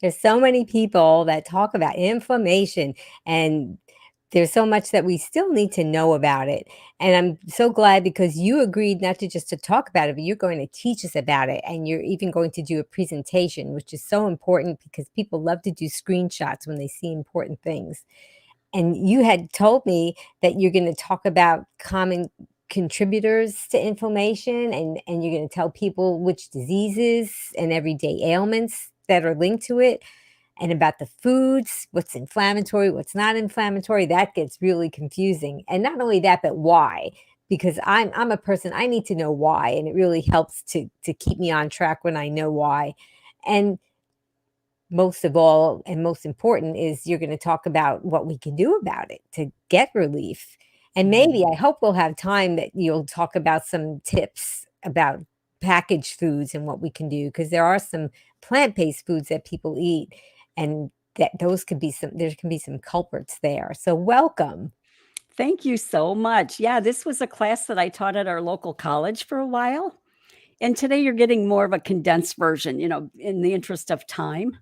There's so many people that talk about inflammation, and there's so much that we still need to know about it. And I'm so glad because you agreed not to just to talk about it, but you're going to teach us about it. And you're even going to do a presentation, which is so important because people love to do screenshots when they see important things. And you had told me that you're going to talk about common contributors to inflammation, and you're going to tell people which diseases and everyday ailments that are linked to it, and about the foods, what's inflammatory, what's not inflammatory. That gets really confusing. And not only that, but why? Because I'm a person, I need to know why, and it really helps to keep me on track when I know why. And most of all, and most important, is you're going to talk about what we can do about it to get relief. And maybe, I hope we'll have time that you'll talk about some tips about packaged foods and what we can do, because there are some plant-based foods that people eat, and that those could be there can be some culprits there. So welcome. Thank you so much. Yeah, this was a class that I taught at our local college for a while. And today you're getting more of a condensed version, in the interest of time.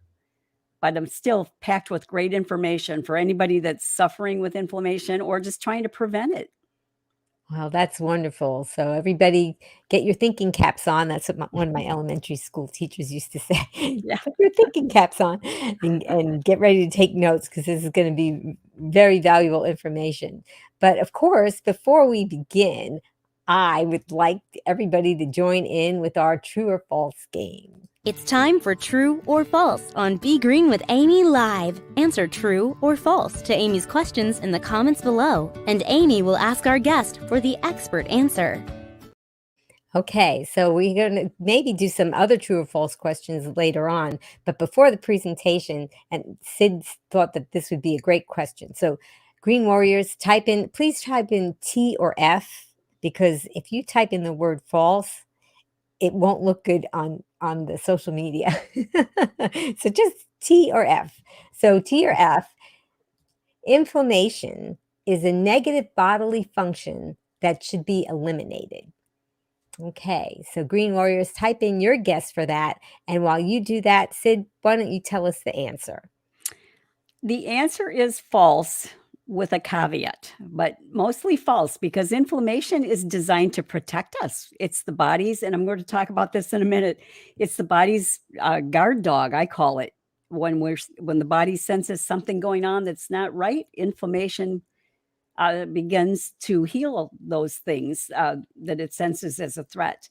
But I'm still packed with great information for anybody that's suffering with inflammation or just trying to prevent it. Well, that's wonderful. So everybody get your thinking caps on. That's what one of my elementary school teachers used to say. Yeah. Put your thinking caps on and get ready to take notes, because this is going to be very valuable information. But of course, before we begin, I would like everybody to join in with our true or false game. It's time for True or False on Be Green with Amy Live. Answer true or false to Amy's questions in the comments below, and Amy will ask our guest for the expert answer. Okay, so we're going to maybe do some other true or false questions later on. But before the presentation, and Cyd thought that this would be a great question. So Green Warriors, please type in T or F, because if you type in the word false, it won't look good on the social media. So just T or F. So T or F, inflammation is a negative bodily function that should be eliminated. Okay, so Green Warriors, type in your guess for that. And while you do that, Cyd, why don't you tell us the answer? The answer is false with a caveat, but mostly false, because inflammation is designed to protect us. It's the body's, and I'm going to talk about this in a minute, it's the body's guard dog, I call it. When the body senses something going on that's not right, inflammation begins to heal those things that it senses as a threat.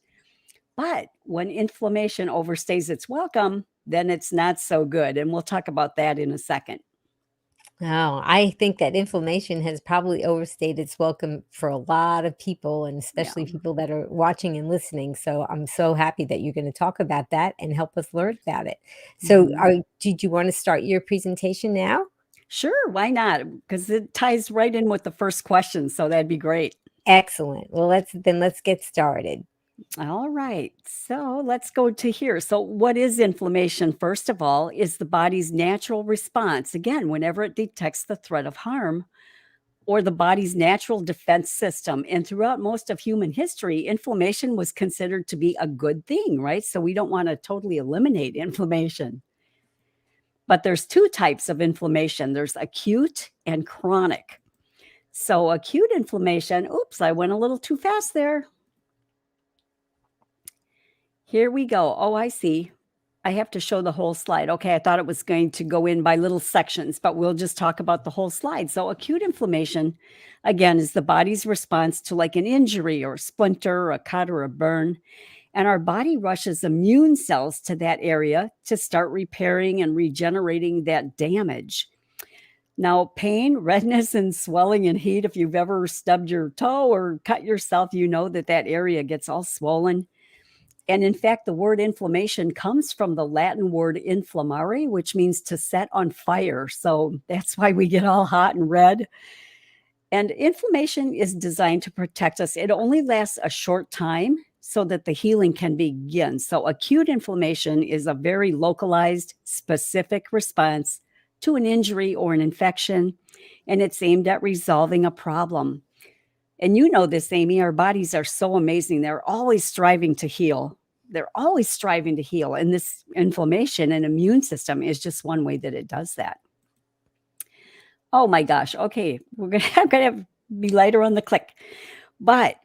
But when inflammation overstays its welcome, then it's not so good. And we'll talk about that in a second. Oh, I think that inflammation has probably overstayed its welcome for a lot of people, and especially people that are watching and listening. So I'm so happy that you're going to talk about that and help us learn about it. So did you want to start your presentation now? Sure, why not? Because it ties right in with the first question, so that'd be great. Excellent. Well, let's get started. All right, so let's go to here. So what is inflammation? First of all, is the body's natural response, again, whenever it detects the threat of harm, or the body's natural defense system. And throughout most of human history, inflammation was considered to be a good thing, right? So we don't want to totally eliminate inflammation. But there's two types of inflammation. There's acute and chronic. So acute inflammation, oops, I went a little too fast there. Here we go. Oh, I see. I have to show the whole slide. Okay, I thought it was going to go in by little sections, but we'll just talk about the whole slide. So acute inflammation, again, is the body's response to like an injury or a splinter or a cut or a burn. And our body rushes immune cells to that area to start repairing and regenerating that damage. Now, pain, redness, and swelling and heat, if you've ever stubbed your toe or cut yourself, you know that that area gets all swollen. And in fact, the word inflammation comes from the Latin word inflammare, which means to set on fire. So that's why we get all hot and red. And inflammation is designed to protect us. It only lasts a short time so that the healing can begin. So acute inflammation is a very localized, specific response to an injury or an infection, and it's aimed at resolving a problem. And you know this, Amy, our bodies are so amazing. They're always striving to heal. they're always striving to heal. And this inflammation and immune system is just one way that it does that. Oh my gosh. Okay. I'm going to be lighter on the click. But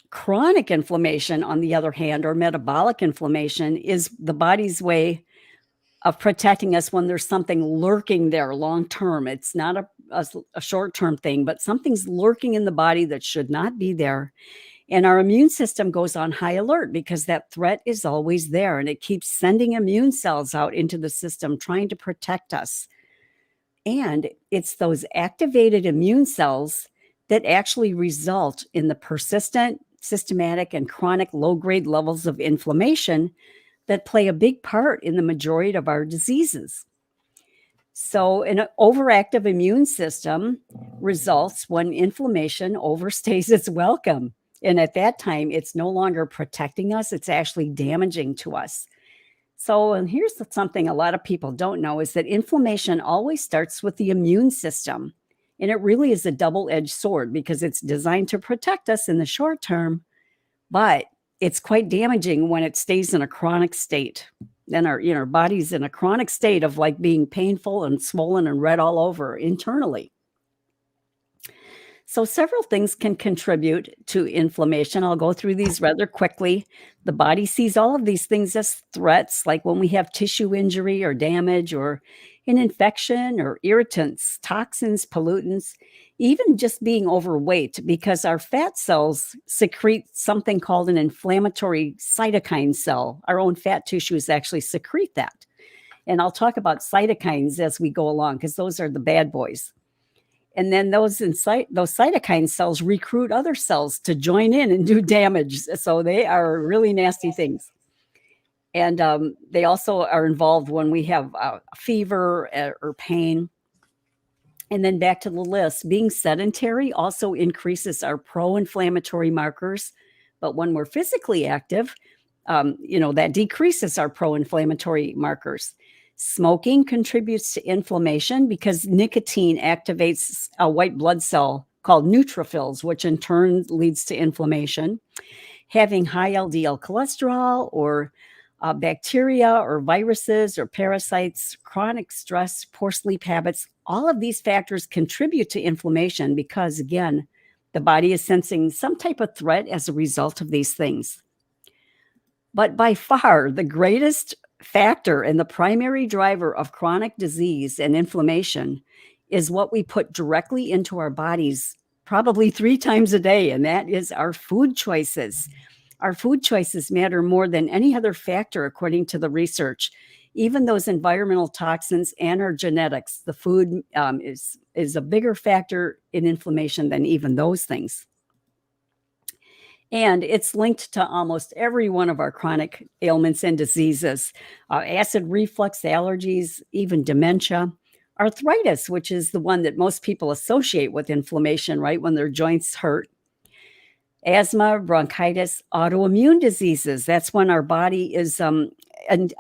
chronic inflammation, on the other hand, or metabolic inflammation, is the body's way of protecting us when there's something lurking there long term. It's not a short term thing, but something's lurking in the body that should not be there. And our immune system goes on high alert because that threat is always there, and it keeps sending immune cells out into the system trying to protect us. And it's those activated immune cells that actually result in the persistent, systematic, and chronic low-grade levels of inflammation that play a big part in the majority of our diseases. So an overactive immune system results when inflammation overstays its welcome. And at that time, it's no longer protecting us, it's actually damaging to us. So, and here's something a lot of people don't know, is that inflammation always starts with the immune system. And it really is a double-edged sword because it's designed to protect us in the short term, but it's quite damaging when it stays in a chronic state. Then our body's in a chronic state of like being painful and swollen and red all over internally. So several things can contribute to inflammation. I'll go through these rather quickly. The body sees all of these things as threats, like when we have tissue injury or damage or an infection or irritants, toxins, pollutants, even just being overweight, because our fat cells secrete something called an inflammatory cytokine cell. Our own fat tissues actually secrete that. And I'll talk about cytokines as we go along because those are the bad boys. And then those cytokine cells recruit other cells to join in and do damage. So they are really nasty things. And they also are involved when we have fever or pain. And then back to the list, being sedentary also increases our pro-inflammatory markers. But when we're physically active, that decreases our pro-inflammatory markers. Smoking contributes to inflammation because nicotine activates a white blood cell called neutrophils, which in turn leads to inflammation. Having high LDL cholesterol or bacteria or viruses or parasites, chronic stress, poor sleep habits, all of these factors contribute to inflammation because, again, the body is sensing some type of threat as a result of these things. But by far, the greatest factor and the primary driver of chronic disease and inflammation is what we put directly into our bodies probably 3 times a day, and that is our food choices. Our food choices matter more than any other factor, according to the research. Even those environmental toxins and our genetics, the food is a bigger factor in inflammation than even those things. And it's linked to almost every one of our chronic ailments and diseases, acid reflux, allergies, even dementia, arthritis, which is the one that most people associate with inflammation, right, when their joints hurt, asthma, bronchitis, autoimmune diseases. That's when our body is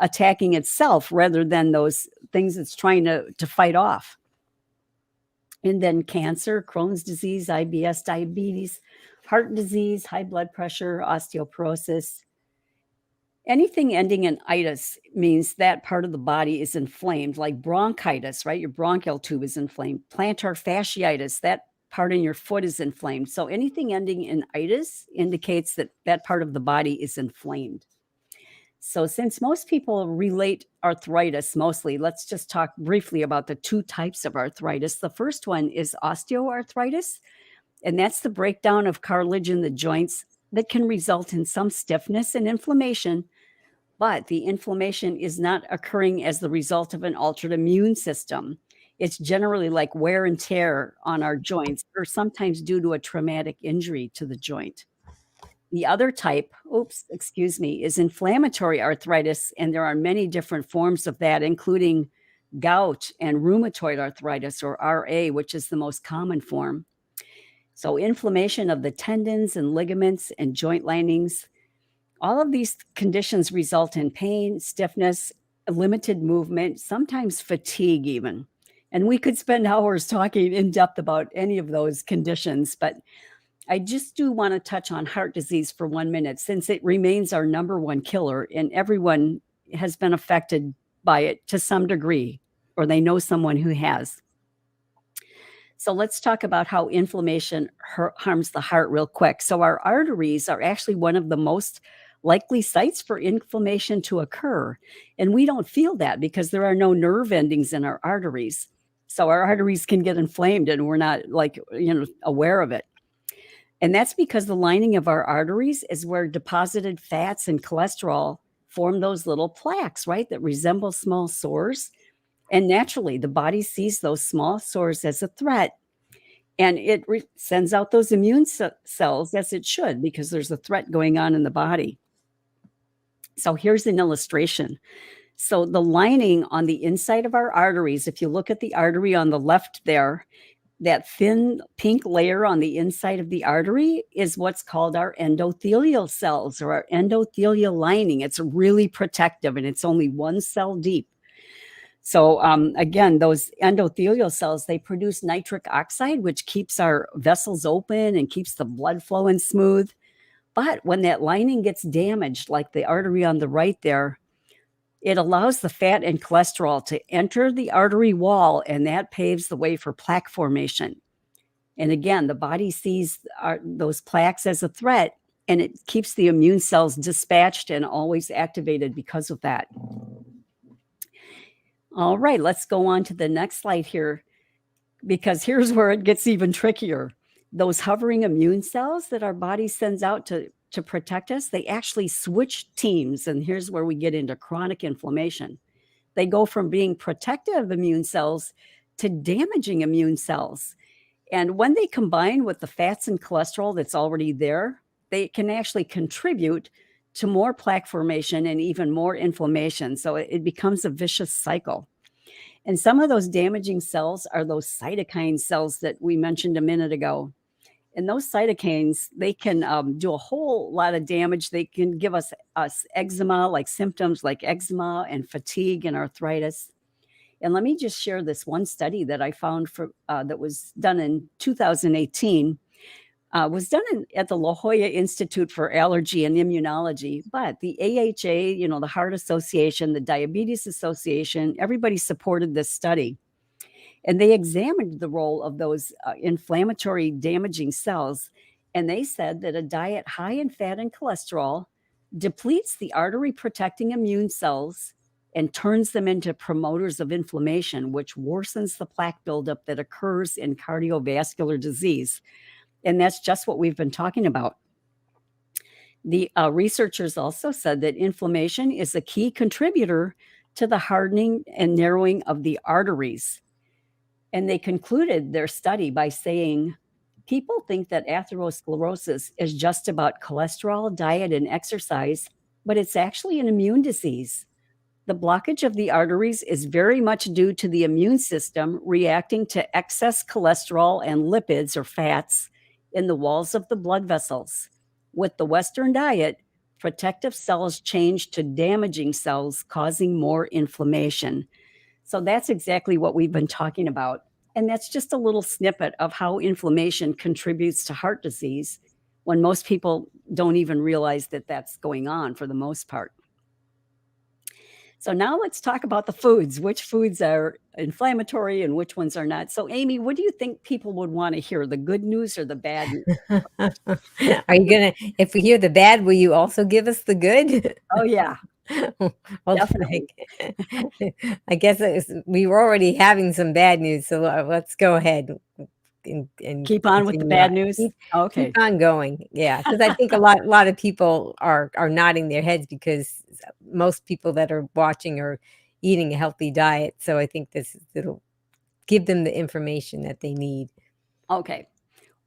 attacking itself rather than those things it's trying to fight off. And then cancer, Crohn's disease, IBS, diabetes, heart disease, high blood pressure, osteoporosis. Anything ending in itis means that part of the body is inflamed, like bronchitis, right? Your bronchial tube is inflamed. Plantar fasciitis, that part in your foot is inflamed. So anything ending in itis indicates that that part of the body is inflamed. So since most people relate arthritis mostly, let's just talk briefly about the 2 types of arthritis. The first one is osteoarthritis, and that's the breakdown of cartilage in the joints that can result in some stiffness and inflammation, but the inflammation is not occurring as the result of an altered immune system. It's generally like wear and tear on our joints, or sometimes due to a traumatic injury to the joint. The other type, is inflammatory arthritis, and there are many different forms of that, including gout and rheumatoid arthritis, or RA, which is the most common form. So inflammation of the tendons and ligaments and joint linings, all of these conditions result in pain, stiffness, limited movement, sometimes fatigue even. And we could spend hours talking in depth about any of those conditions, but I just do want to touch on heart disease for 1 minute, since it remains our number one killer, and everyone has been affected by it to some degree, or they know someone who has. So let's talk about how inflammation harms the heart real quick. So our arteries are actually one of the most likely sites for inflammation to occur. And we don't feel that because there are no nerve endings in our arteries. So our arteries can get inflamed and we're not aware of it. And that's because the lining of our arteries is where deposited fats and cholesterol form those little plaques, right? That resemble small sores. And naturally, the body sees those small sores as a threat, and it sends out those immune cells, as it should, because there's a threat going on in the body. So here's an illustration. So the lining on the inside of our arteries, if you look at the artery on the left there, that thin pink layer on the inside of the artery is what's called our endothelial cells, or our endothelial lining. It's really protective, and it's only one cell deep. So again, those endothelial cells, they produce nitric oxide, which keeps our vessels open and keeps the blood flowing smooth. But when that lining gets damaged, like the artery on the right there, it allows the fat and cholesterol to enter the artery wall, and that paves the way for plaque formation. And again, the body sees those plaques as a threat, and it keeps the immune cells dispatched and always activated because of that. All right, let's go on to the next slide here, because here's where it gets even trickier. Those hovering immune cells that our body sends out to protect us, they actually switch teams. And here's where we get into chronic inflammation. They go from being protective immune cells to damaging immune cells. And when they combine with the fats and cholesterol that's already there, they can actually contribute to more plaque formation and even more inflammation. So it becomes a vicious cycle. And some of those damaging cells are those cytokine cells that we mentioned a minute ago. And those cytokines, they can do a whole lot of damage. They can give us eczema, like symptoms like eczema and fatigue and arthritis. And let me just share this one study that I found that was done in 2018. Was done at the La Jolla Institute for Allergy and Immunology. But the AHA, the Heart Association, the Diabetes Association, everybody supported this study. And they examined the role of those inflammatory damaging cells. And they said that a diet high in fat and cholesterol depletes the artery protecting immune cells and turns them into promoters of inflammation, which worsens the plaque buildup that occurs in cardiovascular disease. And that's just what we've been talking about. The researchers also said that inflammation is a key contributor to the hardening and narrowing of the arteries. And they concluded their study by saying, people think that atherosclerosis is just about cholesterol, diet, and exercise, but it's actually an immune disease. The blockage of the arteries is very much due to the immune system reacting to excess cholesterol and lipids, or fats, in the walls of the blood vessels. With the Western diet, protective cells change to damaging cells, causing more inflammation. So that's exactly what we've been talking about. And that's just a little snippet of how inflammation contributes to heart disease, when most people don't even realize that that's going on for the most part. So now let's talk about the foods. Which foods are inflammatory and which ones are not? So Amy, what do you think people would want to hear, the good news or the bad news? Are you gonna, if we hear the bad, will you also give us the good? Oh, yeah. Well, Definitely. I guess we were already having some bad news, so let's go ahead and Keep on with the continue bad on. news? Okay. Keep on going. Yeah, because I think a lot of people are nodding their heads because most people that are watching are eating a healthy diet. So I think it'll give them the information that they need. Okay.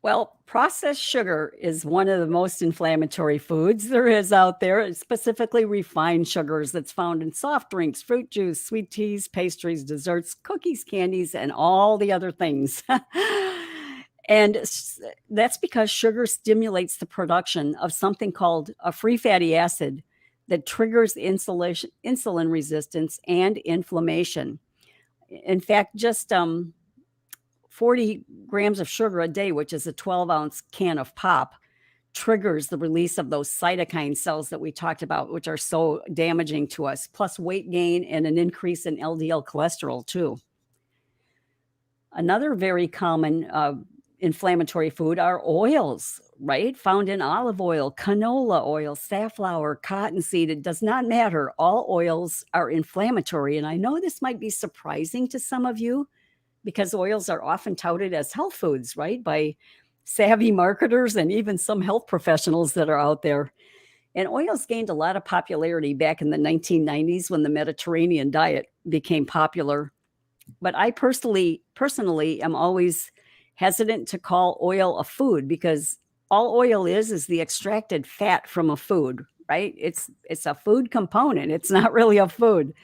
Well, processed sugar is one of the most inflammatory foods there is out there. It's specifically refined sugars that's found in soft drinks, fruit juice, sweet teas, pastries, desserts, cookies, candies, and all the other things. And that's because sugar stimulates the production of something called a free fatty acid that triggers insulin resistance and inflammation. In fact, just 40 grams of sugar a day, which is a 12-ounce can of pop, triggers the release of those cytokine cells that we talked about, which are so damaging to us, plus weight gain and an increase in LDL cholesterol too. Another very common inflammatory food are oils, right? Found in olive oil, canola oil, safflower, cottonseed. It does not matter. All oils are inflammatory. And I know this might be surprising to some of you because oils are often touted as health foods, right? By savvy marketers and even some health professionals that are out there. And oils gained a lot of popularity back in the 1990s when the Mediterranean diet became popular. But I personally am always hesitant to call oil a food because all oil is the extracted fat from a food, right? It's a food component. It's not really a food.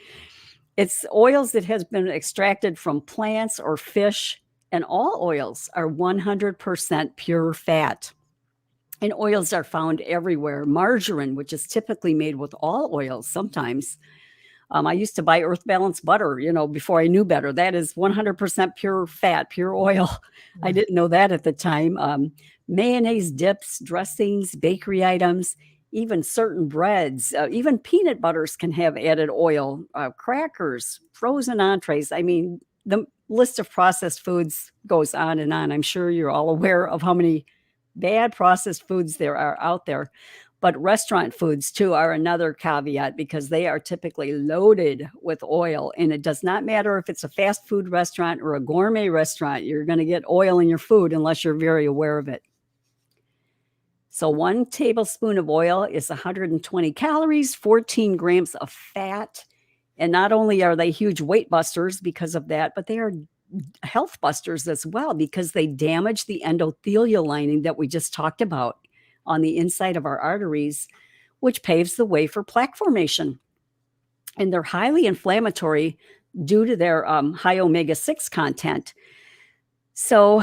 It's oils that has been extracted from plants or fish, and all oils are 100% pure fat. And oils are found everywhere. Margarine, which is typically made with all oils sometimes. I used to buy Earth Balance butter, before I knew better. That is 100% pure fat, pure oil. I didn't know that at the time. Mayonnaise dips, dressings, bakery items, even certain breads, even peanut butters can have added oil, crackers, frozen entrees. I mean, the list of processed foods goes on and on. I'm sure you're all aware of how many bad processed foods there are out there. But restaurant foods, too, are another caveat because they are typically loaded with oil. And it does not matter if it's a fast food restaurant or a gourmet restaurant, you're going to get oil in your food unless you're very aware of it. So 1 tablespoon of oil is 120 calories, 14 grams of fat. And not only are they huge weight busters because of that, but they are health busters as well because they damage the endothelial lining that we just talked about on the inside of our arteries, which paves the way for plaque formation. And they're highly inflammatory due to their high omega-6 content. So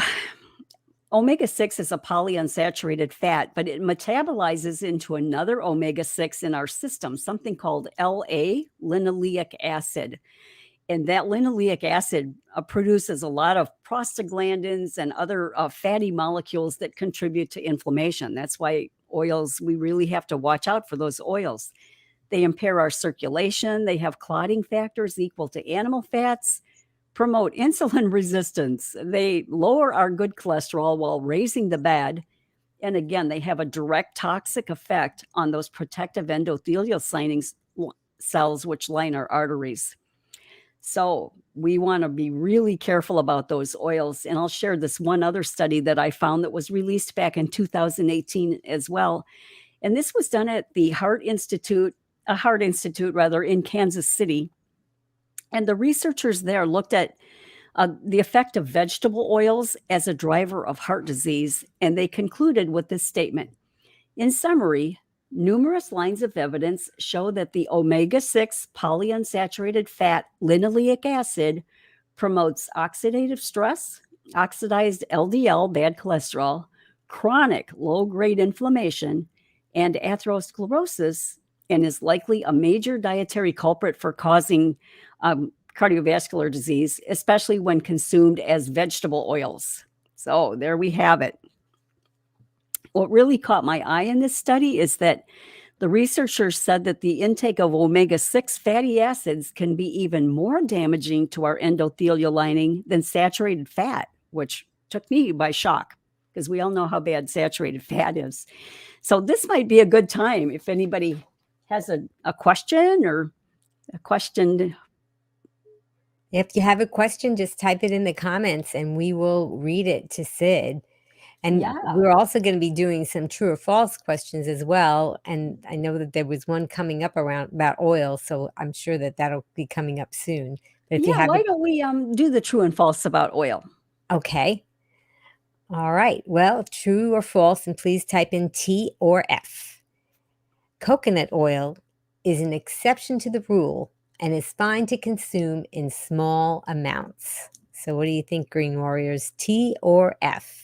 omega-6 is a polyunsaturated fat, but it metabolizes into another omega-6 in our system, something called LA, linoleic acid. And that linoleic acid produces a lot of prostaglandins and other fatty molecules that contribute to inflammation. That's why oils, we really have to watch out for those oils. They impair our circulation. They have clotting factors equal to animal fats, promote insulin resistance. They lower our good cholesterol while raising the bad. And again, they have a direct toxic effect on those protective endothelial cells which line our arteries. So we want to be really careful about those oils. And I'll share this one other study that I found that was released back in 2018 as well. And this was done at the Heart Institute in Kansas City. And the researchers there looked at the effect of vegetable oils as a driver of heart disease. And they concluded with this statement. In summary, numerous lines of evidence show that the omega-6 polyunsaturated fat linoleic acid promotes oxidative stress, oxidized LDL, bad cholesterol, chronic low-grade inflammation, and atherosclerosis, and is likely a major dietary culprit for causing cardiovascular disease, especially when consumed as vegetable oils. So there we have it. What really caught my eye in this study is that the researchers said that the intake of omega-6 fatty acids can be even more damaging to our endothelial lining than saturated fat, which took me by shock because we all know how bad saturated fat is. So this might be a good time if anybody has a question or a question. If you have a question, just type it in the comments and we will read it to Cyd. And we're also going to be doing some true or false questions as well. And I know that there was one coming up about oil, so I'm sure that that'll be coming up soon. But why don't we do the true and false about oil? Okay. All right. Well, true or false, and please type in T or F. Coconut oil is an exception to the rule and is fine to consume in small amounts. So what do you think, Green Warriors, T or F?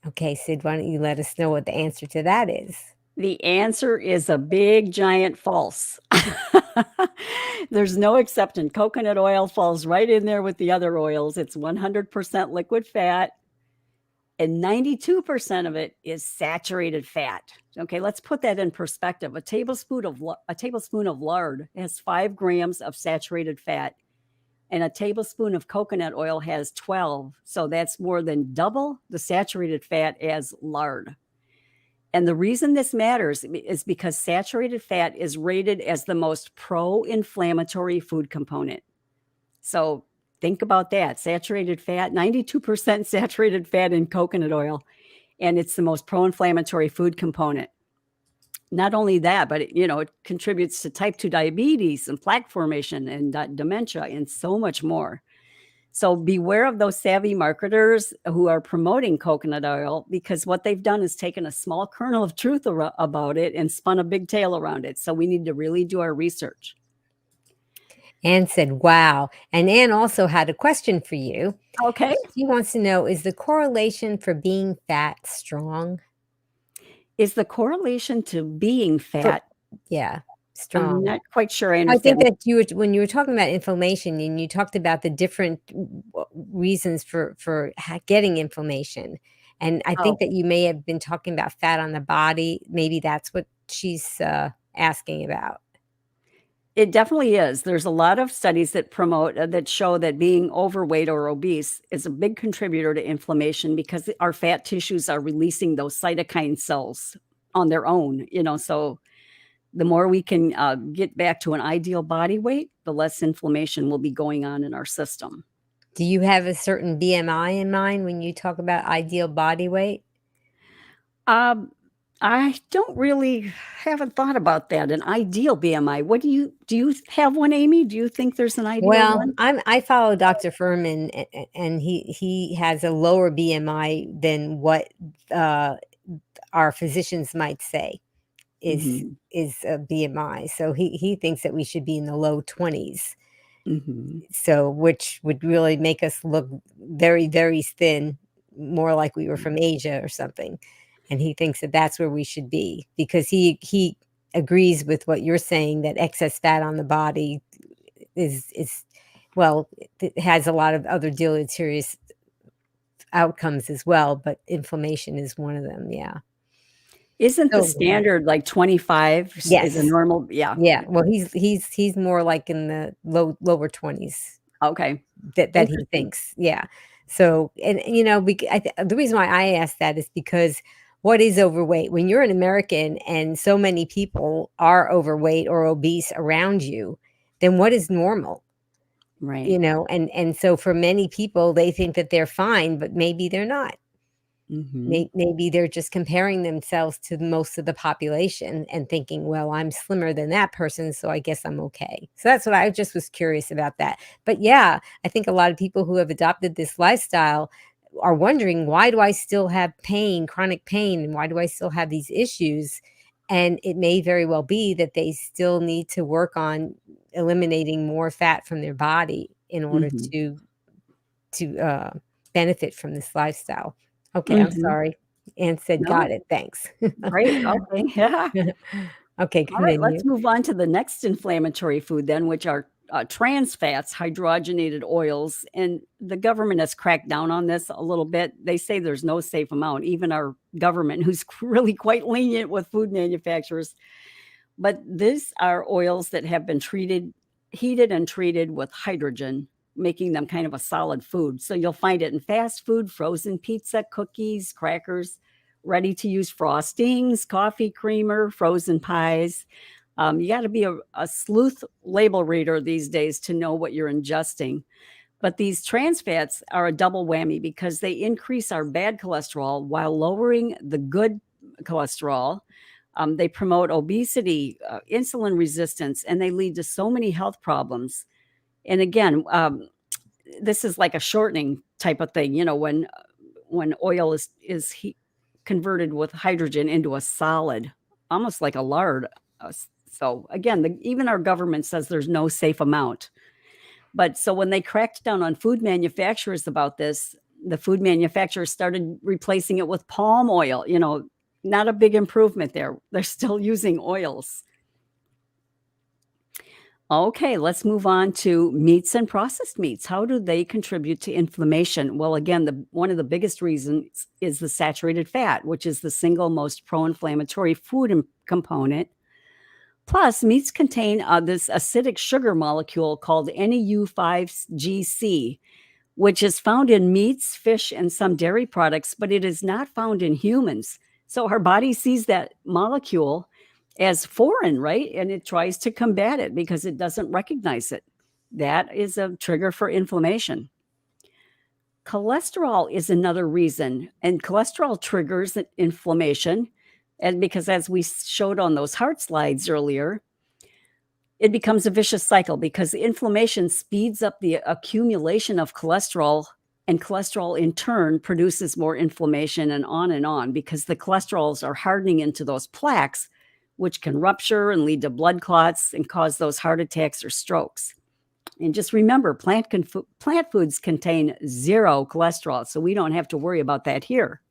Okay, Cyd, why don't you let us know what the answer to that is? The answer is a big, giant false. There's no exception. Coconut oil falls right in there with the other oils. It's 100% liquid fat, and 92% of it is saturated fat. Okay, let's put that in perspective. A tablespoon of lard has 5 grams of saturated fat, and a tablespoon of coconut oil has 12. So that's more than double the saturated fat as lard. And the reason this matters is because saturated fat is rated as the most pro-inflammatory food component. So think about that. Saturated fat, 92% saturated fat in coconut oil, and it's the most pro-inflammatory food component. Not only that, but it contributes to type 2 diabetes and plaque formation and dementia and so much more. So beware of those savvy marketers who are promoting coconut oil, because what they've done is taken a small kernel of truth about it and spun a big tale around it. So we need to really do our research. Anne said, wow. And Anne also had a question for you. Okay. She wants to know, is the correlation for being fat strong? Is the correlation to being fat? Yeah, I'm strong. not quite sure I I think understand. that when you were talking about inflammation and you talked about the different reasons for getting inflammation, and I think Oh, that you may have been talking about fat on the body. Maybe that's what she's asking about. it definitely is. There's a lot of studies that promote that show that being overweight or obese is a big contributor to inflammation, because our fat tissues are releasing those cytokine cells on their own. So the more we can get back to an ideal body weight, the less inflammation will be going on in our system. Do you have a certain BMI in mind when you talk about ideal body weight? Um, I haven't thought about that. An ideal BMI. What do you have one, Amy? Do you think there's an ideal Well, one? I follow Dr. Furman, and he has a lower BMI than what our physicians might say is Mhm. a BMI. So he thinks that we should be in the low 20s. Mhm. So which would really make us look very, very thin, more like we were from Asia or something. And he thinks that that's where we should be, because he agrees with what you're saying, that excess fat on the body is well, it has a lot of other deleterious outcomes as well, but inflammation is one of them. Yeah. Isn't the So standard like 25 is a yes. normal? Yeah. Yeah. Well, he's more like in the lower 20s. Okay. That he Interesting. thinks, yeah. So, and, the reason why I asked that is because what is overweight? When you're an American and so many people are overweight or obese around you, then what is normal? Right. And so for many people, they think that they're fine, but maybe they're not. Mhm. Maybe they're just comparing themselves to most of the population and thinking, well, I'm slimmer than that person, so I guess I'm okay. So that's what I just was curious about that. But yeah, I think a lot of people who have adopted this lifestyle are wondering, why do I still have pain, chronic pain, and why do I still have these issues? And it may very well be that they still need to work on eliminating more fat from their body in order Mhm. to benefit from this lifestyle. Okay, I'm Mhm. sorry. Anne said, No, "Got it, thanks." great. Okay. Yeah. Okay, All right, let's continue. move on to the next inflammatory food then, which are trans fats, hydrogenated oils. And the government has cracked down on this a little bit. They say there's no safe amount, even our government, who's really quite lenient with food manufacturers. But these are oils that have been heated and treated with hydrogen, making them kind of a solid food. So you'll find it in fast food, frozen pizza, cookies, crackers, ready to use frostings, coffee creamer, frozen pies. You got to be a sleuth label reader these days to know what you're ingesting. But these trans fats are a double whammy, because they increase our bad cholesterol while lowering the good cholesterol. They promote obesity, insulin resistance, and they lead to so many health problems. And again, this is like a shortening type of thing. When oil is converted with hydrogen into a solid, almost like a lard. So again, even our government says there's no safe amount. But so when they cracked down on food manufacturers about this, the food manufacturers started replacing it with palm oil. Not a big improvement there. They're still using oils. Okay, let's move on to meats and processed meats. How do they contribute to inflammation? Well, again, one of the biggest reasons is the saturated fat, which is the single most pro-inflammatory food component. Plus, meats contain this acidic sugar molecule called NEU5GC, which is found in meats, fish, and some dairy products, but it is not found in humans. So our body sees that molecule as foreign, right? And it tries to combat it because it doesn't recognize it. That is a trigger for inflammation. Cholesterol is another reason, and cholesterol triggers inflammation. And because, as we showed on those heart slides earlier, it becomes a vicious cycle because inflammation speeds up the accumulation of cholesterol, and cholesterol in turn produces more inflammation, and on because the cholesterols are hardening into those plaques, which can rupture and lead to blood clots and cause those heart attacks or strokes. And just remember, plant foods contain 0 cholesterol, so we don't have to worry about that here.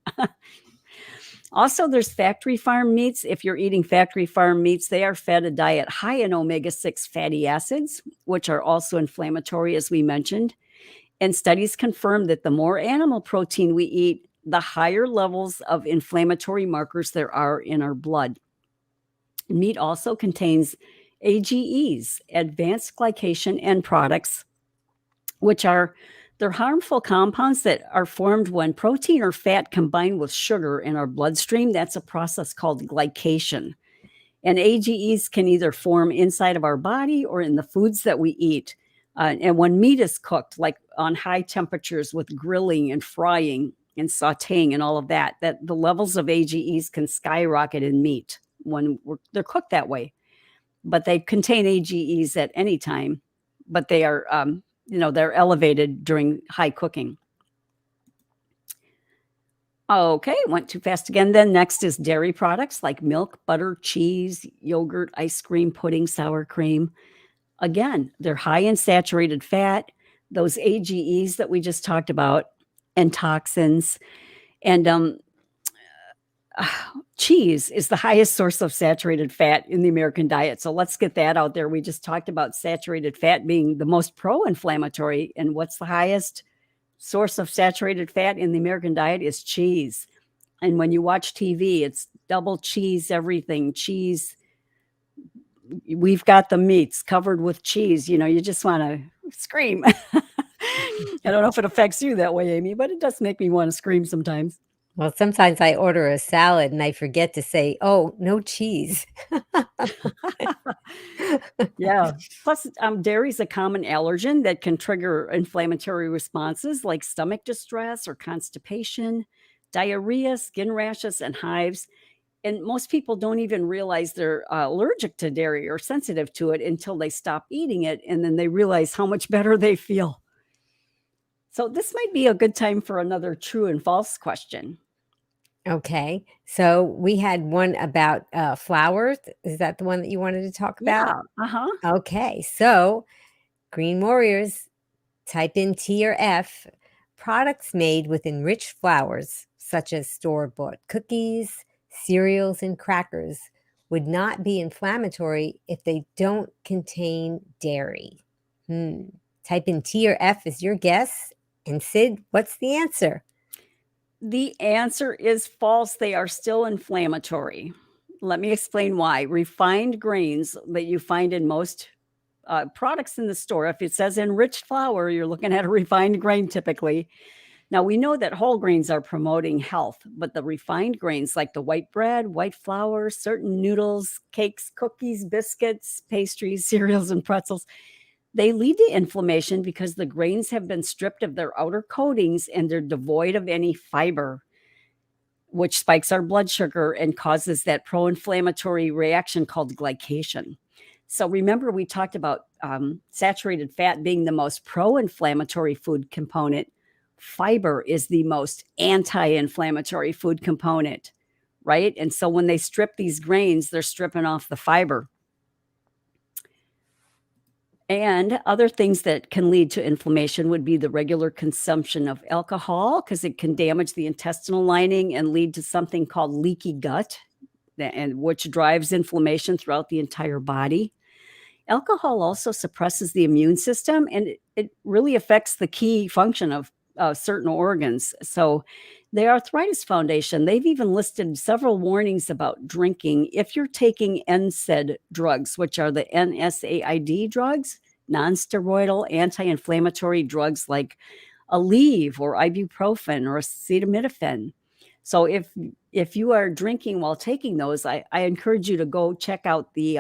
Also, there's factory farm meats. If you're eating factory farm meats, they are fed a diet high in omega-6 fatty acids, which are also inflammatory, as we mentioned. And studies confirm that the more animal protein we eat, the higher levels of inflammatory markers there are in our blood. Meat also contains AGEs, advanced glycation end products, which are they're harmful compounds that are formed when protein or fat combine with sugar in our bloodstream. That's a process called glycation. And AGEs can either form inside of our body or in the foods that we eat. And when meat is cooked, like on high temperatures with grilling and frying and sauteing and all of that, that the levels of AGEs can skyrocket in meat when they're cooked that way. But they contain AGEs at any time, but they are, they're elevated during high cooking. Okay, went too fast again. Then next is dairy products like milk, butter, cheese, yogurt, ice cream, pudding, sour cream. Again, they're high in saturated fat, those AGEs that we just talked about, and toxins. And cheese is the highest source of saturated fat in the American diet. So let's get that out there. We just talked about saturated fat being the most pro-inflammatory. And what's the highest source of saturated fat in the American diet is cheese. And when you watch TV, it's double cheese, everything, cheese. We've got the meats covered with cheese. You just want to scream. I don't know if it affects you that way, Amy, but it does make me want to scream sometimes. Well, sometimes I order a salad and I forget to say, "Oh, no cheese." Yeah. Plus, dairy is a common allergen that can trigger inflammatory responses like stomach distress or constipation, diarrhea, skin rashes, and hives. And most people don't even realize they're allergic to dairy or sensitive to it until they stop eating it. And then they realize how much better they feel. So this might be a good time for another true and false question. Okay. So we had one about flowers. Is that the one that you wanted to talk about? Yeah. Okay. So Green Warriors, type in T or F. Products made with enriched flours, such as store-bought cookies, cereals, and crackers, would not be inflammatory if they don't contain dairy. Type in T or F is your guess. And Cyd, what's the answer? The answer is false. They are still inflammatory. Let me explain why. Refined grains that you find in most products in the store, if it says enriched flour, you're looking at a refined grain typically. Now, we know that whole grains are promoting health, but the refined grains like the white bread, white flour, certain noodles, cakes, cookies, biscuits, pastries, cereals, and pretzels, they lead to inflammation because the grains have been stripped of their outer coatings and they're devoid of any fiber, which spikes our blood sugar and causes that pro-inflammatory reaction called glycation. So remember, we talked about saturated fat being the most pro-inflammatory food component. Fiber is the most anti-inflammatory food component, right? And so when they strip these grains, they're stripping off the fiber. And other things that can lead to inflammation would be the regular consumption of alcohol, because it can damage the intestinal lining and lead to something called leaky gut, and which drives inflammation throughout the entire body. Alcohol also suppresses the immune system, and it really affects the key function of certain organs. So the Arthritis Foundation, they've even listed several warnings about drinking if you're taking NSAID drugs, which are the NSAID drugs, non-steroidal anti-inflammatory drugs like Aleve or ibuprofen or acetaminophen. So if you are drinking while taking those, I encourage you to go check out the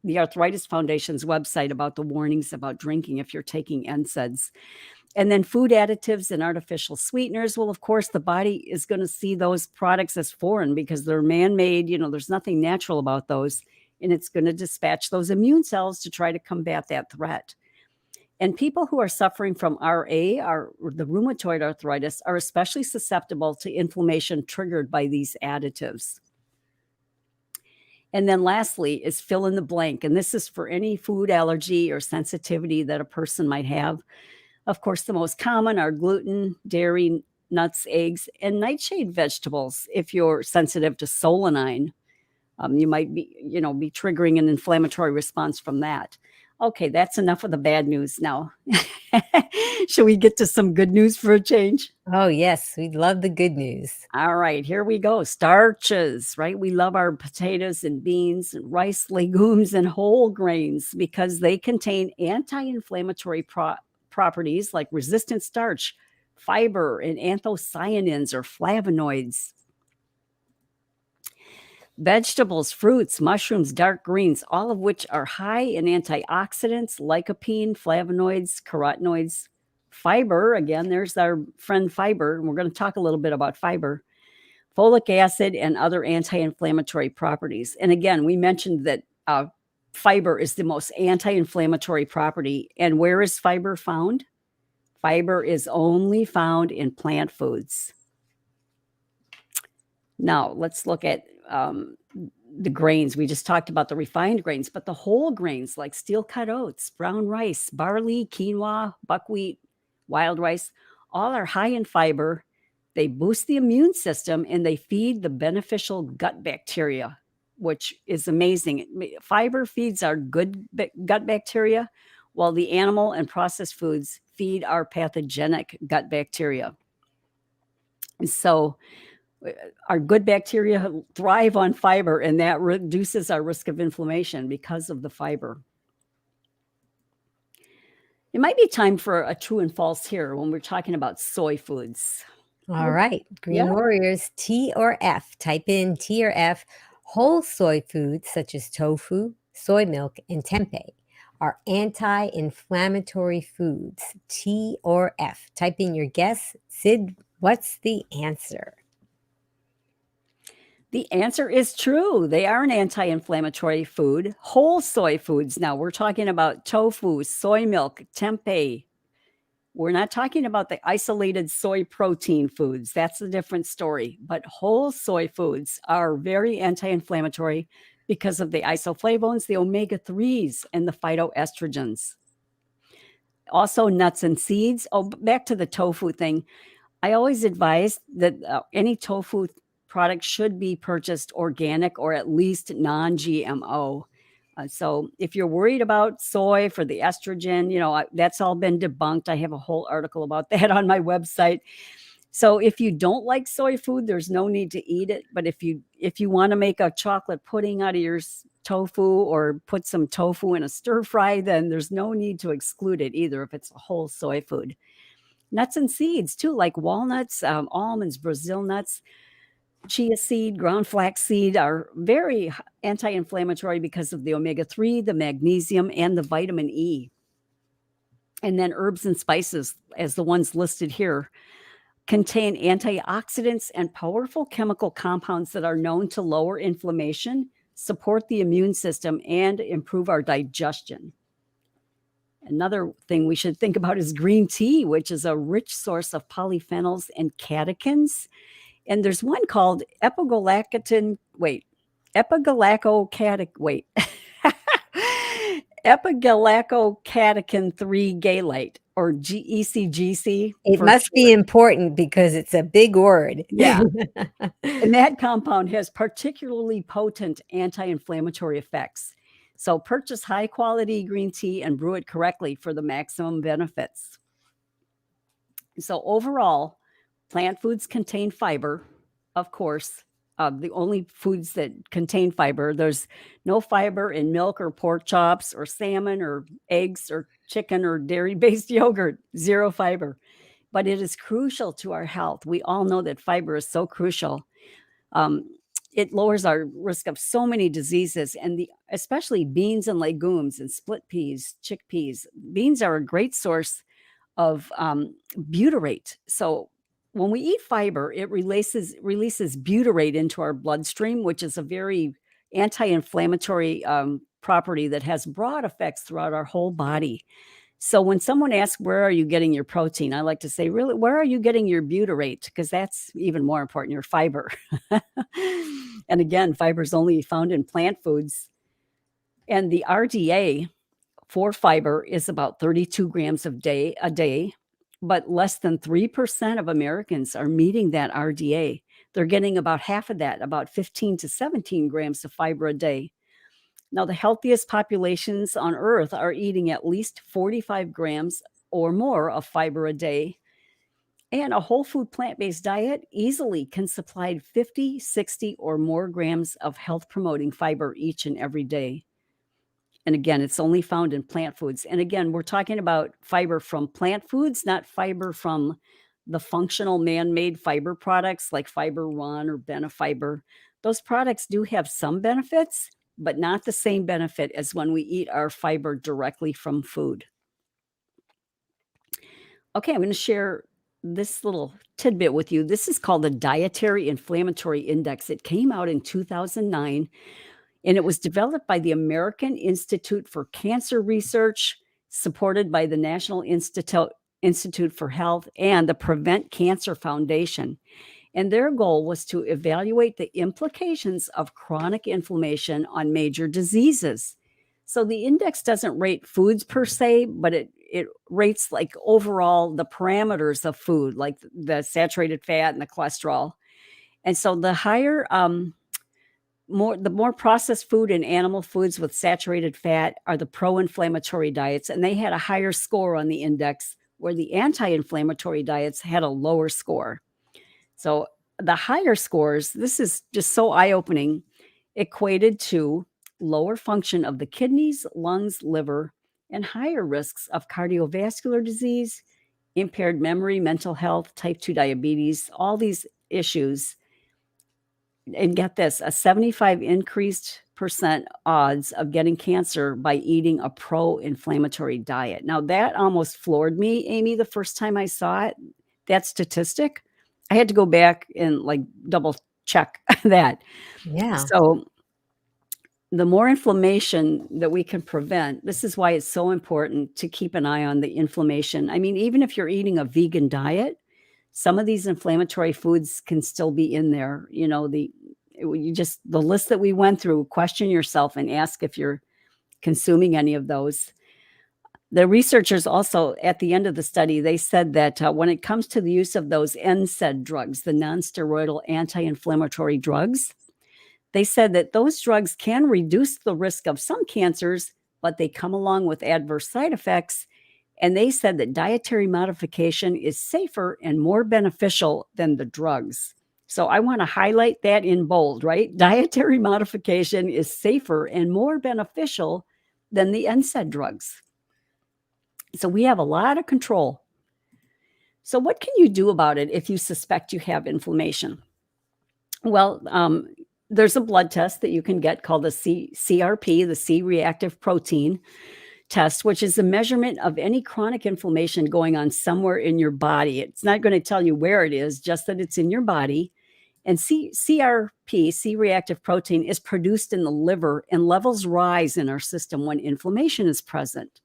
Arthritis Foundation's website about the warnings about drinking if you're taking NSAIDs. And then food additives and artificial sweeteners. Well, of course, the body is going to see those products as foreign because they're man-made. There's nothing natural about those. And it's going to dispatch those immune cells to try to combat that threat. And people who are suffering from RA, or the rheumatoid arthritis, are especially susceptible to inflammation triggered by these additives. And then lastly is fill in the blank. And this is for any food allergy or sensitivity that a person might have. Of course, the most common are gluten, dairy, nuts, eggs, and nightshade vegetables. If you're sensitive to solanine, you might be triggering an inflammatory response from that. Okay, that's enough of the bad news now. Shall we get to some good news for a change? Oh, yes, we love the good news. All right, here we go. Starches, right? We love our potatoes and beans and rice, legumes, and whole grains because they contain anti-inflammatory properties like resistant starch, fiber, and anthocyanins or flavonoids. Vegetables, fruits, mushrooms, dark greens, all of which are high in antioxidants, lycopene, flavonoids, carotenoids. Fiber, again, there's our friend fiber, and we're going to talk a little bit about fiber. Folic acid and other anti-inflammatory properties. And again, we mentioned that fiber is the most anti-inflammatory property. And where is fiber found? Fiber is only found in plant foods. Now, let's look at the grains. We just talked about the refined grains, but the whole grains like steel-cut oats, brown rice, barley, quinoa, buckwheat, wild rice, all are high in fiber. They boost the immune system and they feed the beneficial gut bacteria, which is amazing. Fiber feeds our good gut bacteria, while the animal and processed foods feed our pathogenic gut bacteria. And so our good bacteria thrive on fiber, and that reduces our risk of inflammation because of the fiber. It might be time for a true and false here when we're talking about soy foods. All right, Green Warriors, T or F. Type in T or F. Whole soy foods such as tofu, soy milk, and tempeh are anti-inflammatory foods. T or F. Type in your guess. Cyd, what's the answer? The answer is true. They are an anti-inflammatory food. Whole soy foods. Now, we're talking about tofu, soy milk, tempeh. We're not talking about the isolated soy protein foods. That's a different story. But whole soy foods are very anti-inflammatory because of the isoflavones, the omega-3s, and the phytoestrogens. Also, nuts and seeds. Oh, back to the tofu thing. I always advise that any tofu product should be purchased organic or at least non-GMO. So if you're worried about soy for the estrogen, that's all been debunked. I have a whole article about that on my website. So if you don't like soy food, there's no need to eat it. But if you want to make a chocolate pudding out of your tofu or put some tofu in a stir fry, then there's no need to exclude it either if it's a whole soy food. Nuts and seeds too, like walnuts, almonds, Brazil nuts, chia seed, ground flax seed are very anti-inflammatory because of the omega-3, the magnesium, and the vitamin E. And then herbs and spices, as the ones listed here, contain antioxidants and powerful chemical compounds that are known to lower inflammation, support the immune system, and improve our digestion. Another thing we should think about is green tea, which is a rich source of polyphenols and catechins. And there's one called epigallocatechin 3 galate, or ECGC. It must be important because it's a big word. Yeah. And that compound has particularly potent anti-inflammatory effects. So purchase high quality green tea and brew it correctly for the maximum benefits. So overall, plant foods contain fiber, of course. The only foods that contain fiber, there's no fiber in milk or pork chops or salmon or eggs or chicken or dairy-based yogurt, zero fiber. But it is crucial to our health. We all know that fiber is so crucial. Um, it lowers our risk of so many diseases, and especially beans and legumes and split peas, chickpeas. Beans are a great source of butyrate. So when we eat fiber, it releases butyrate into our bloodstream, which is a very anti-inflammatory property that has broad effects throughout our whole body. So when someone asks, where are you getting your protein? I like to say, really, where are you getting your butyrate? Because that's even more important, your fiber. And again, fiber is only found in plant foods. And the RDA for fiber is about 32 grams a day, but less than 3% of Americans are meeting that RDA. They're getting about half of that, about 15 to 17 grams of fiber a day. Now, the healthiest populations on Earth are eating at least 45 grams or more of fiber a day. And a whole food plant-based diet easily can supply 50, 60, or more grams of health-promoting fiber each and every day. And again, it's only found in plant foods. And again, we're talking about fiber from plant foods, not fiber from the functional man-made fiber products like Fiber One or Benefiber. Those products do have some benefits, but not the same benefit as when we eat our fiber directly from food. Okay, I'm going to share this little tidbit with you. This is called the Dietary Inflammatory Index. It came out in 2009. And it was developed by the American Institute for Cancer Research, supported by the National Institute for Health and the Prevent Cancer Foundation. And their goal was to evaluate the implications of chronic inflammation on major diseases. So the index doesn't rate foods per se, but it rates like overall the parameters of food, like the saturated fat and the cholesterol. And so the higher the more processed food and animal foods with saturated fat are the pro-inflammatory diets, and they had a higher score on the index, where the anti-inflammatory diets had a lower score. So the higher scores, this is just so eye-opening, equated to lower function of the kidneys, lungs, liver, and higher risks of cardiovascular disease, impaired memory, mental health, type 2 diabetes, all these issues. And get this, a 75 increased percent odds of getting cancer by eating a pro-inflammatory diet. Now that almost floored me, Amy, the first time I saw it, that statistic. I had to go back and like double check that. Yeah. So the more inflammation that we can prevent, this is why it's so important to keep an eye on the inflammation. I mean, even if you're eating a vegan diet, some of these inflammatory foods can still be in there. You know, the list that we went through, question yourself and ask if you're consuming any of those. The researchers also, at the end of the study, they said that when it comes to the use of those NSAID drugs, the non-steroidal anti-inflammatory drugs, they said that those drugs can reduce the risk of some cancers, but they come along with adverse side effects. And they said that dietary modification is safer and more beneficial than the drugs. So I want to highlight that in bold, right? Dietary modification is safer and more beneficial than the NSAID drugs. So we have a lot of control. So what can you do about it if you suspect you have inflammation? Well, there's a blood test that you can get called the CRP, the C-reactive protein test, which is a measurement of any chronic inflammation going on somewhere in your body. It's not going to tell you where it is, just that it's in your body. And CRP, C-reactive protein, is produced in the liver, and levels rise in our system when inflammation is present.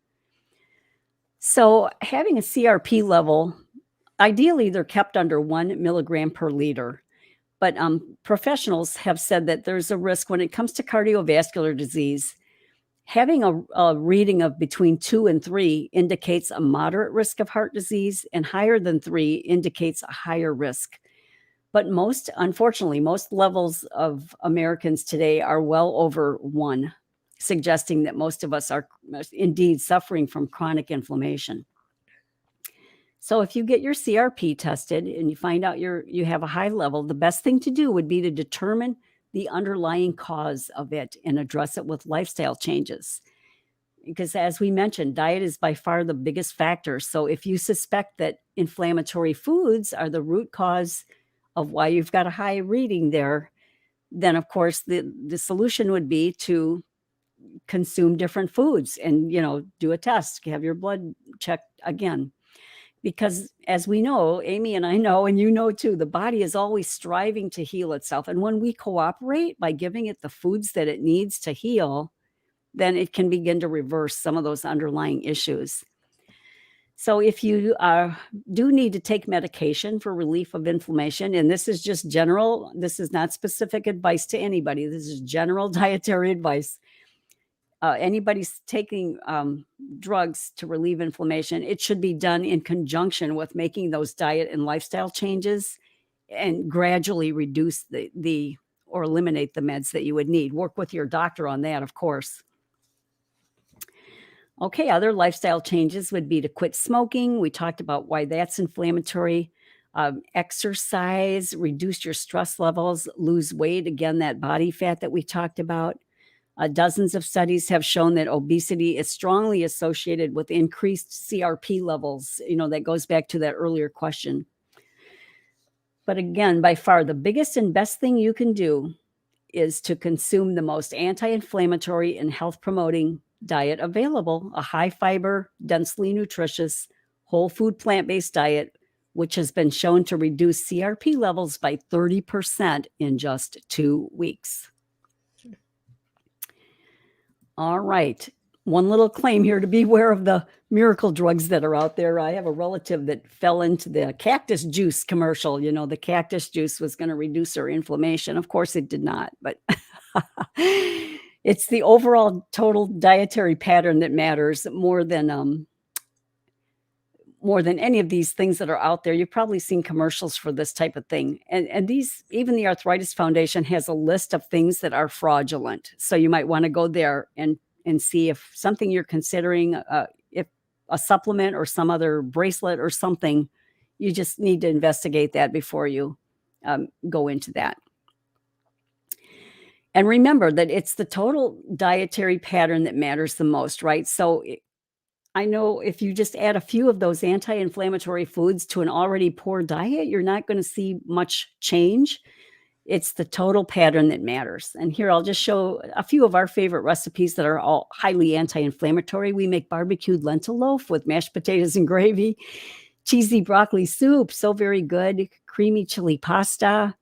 So having a CRP level, ideally they're kept under 1 milligram per liter. But professionals have said that there's a risk when it comes to cardiovascular disease. Having a reading of between 2 and 3 indicates a moderate risk of heart disease, and higher than 3 indicates a higher risk. But unfortunately, most levels of Americans today are well over 1. suggesting that most of us are indeed suffering from chronic inflammation. So if you get your CRP tested and you find out you have a high level, the best thing to do would be to determine the underlying cause of it and address it with lifestyle changes. Because as we mentioned, diet is by far the biggest factor. So if you suspect that inflammatory foods are the root cause of why you've got a high reading there, then of course the solution would be to consume different foods and, do a test, have your blood checked again. Because as we know, Amy and I know, and you know too, the body is always striving to heal itself. And when we cooperate by giving it the foods that it needs to heal, then it can begin to reverse some of those underlying issues. So if you do need to take medication for relief of inflammation, and this is just general, this is not specific advice to anybody, this is general dietary advice. Anybody's taking drugs to relieve inflammation, it should be done in conjunction with making those diet and lifestyle changes and gradually reduce the or eliminate the meds that you would need. Work with your doctor on that, of course. Okay, other lifestyle changes would be to quit smoking. We talked about why that's inflammatory. Exercise, reduce your stress levels, lose weight, again, that body fat that we talked about. Dozens of studies have shown that obesity is strongly associated with increased CRP levels. That goes back to that earlier question. But again, by far, the biggest and best thing you can do is to consume the most anti-inflammatory and health-promoting diet available, a high-fiber, densely nutritious, whole food plant-based diet, which has been shown to reduce CRP levels by 30% in just 2 weeks. All right. One little claim here to beware of the miracle drugs that are out there. I have a relative that fell into the cactus juice commercial. The cactus juice was going to reduce her inflammation. Of course, it did not, but it's the overall total dietary pattern that matters more than any of these things that are out there. You've probably seen commercials for this type of thing. And these, even the Arthritis Foundation has a list of things that are fraudulent. So you might want to go there and see if something you're considering, if a supplement or some other bracelet or something, you just need to investigate that before you go into that. And remember that it's the total dietary pattern that matters the most, right? So I know if you just add a few of those anti-inflammatory foods to an already poor diet, you're not going to see much change. It's the total pattern that matters. And here I'll just show a few of our favorite recipes that are all highly anti-inflammatory. We make barbecued lentil loaf with mashed potatoes and gravy, cheesy broccoli soup, so very good, creamy chili pasta,